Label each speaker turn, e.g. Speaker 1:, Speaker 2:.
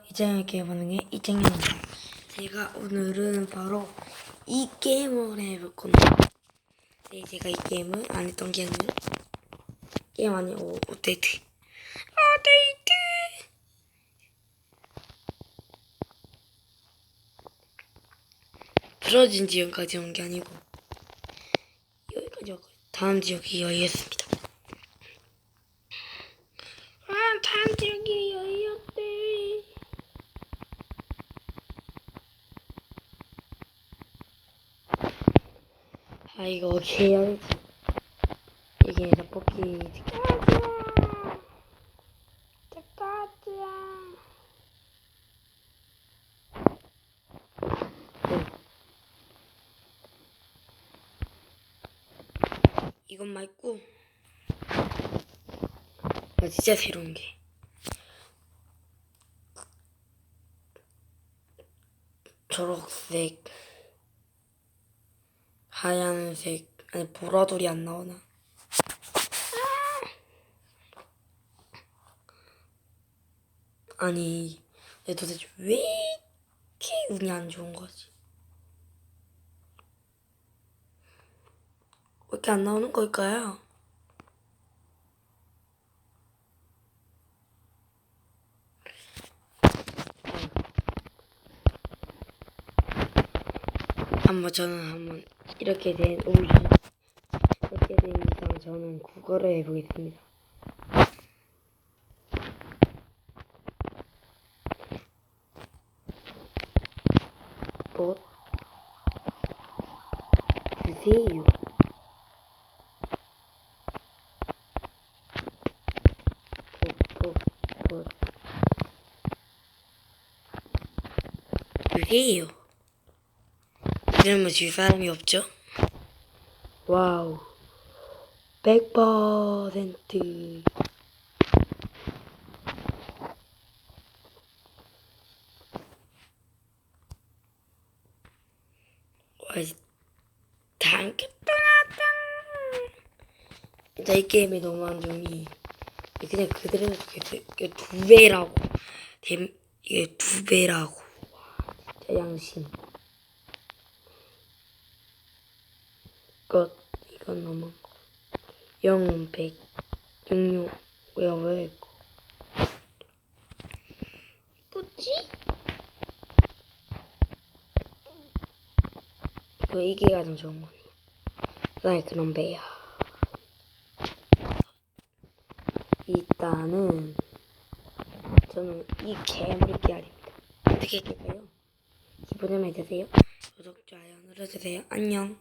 Speaker 1: 이장의 게임 반응의 이장입니다. 제가 오늘은 바로 이 게임을 해볼 건데, 네, 제가 이 게임을 안 했던 게 아니라 게임 아니고 업데이트. 부러진 지역까지 온 게 아니고 여기까지 왔고 다음 지역이 여기였습니다. 다음 지역이 여기였대. 이거 개열 이게 떡볶이 짜까지야. 이건 말고 진짜 새로운 게 초록색, 하얀색, 아니 보라돌이 안 나오나? 아니, 도대체 왜 이렇게 운이 안 좋은 거지? 왜 이렇게 안 나오는 걸까요? 저는 이렇게 된 이상 저는 국어를 해보겠습니다. 꽃 주세요. 꽃 주세요. 이러면 줄 사람이 없죠? 와우, 100%. 당겼다. 진짜 이 게임이 너무 안 좋으니 그냥 그대로 두겠어요. 이게 두 배라고. 이게 두 배라고. 진짜 양심. 이건 너무 0, 100, 66, 왜 있고. 뭐지? 이게 가장 좋은 거니. 그다음에 그런 배야. 일단은 저는 이 괴물을 깨알입니다. 어떻게 깰까요? 기본에만 해주세요. 구독, 좋아요 눌러주세요. 안녕.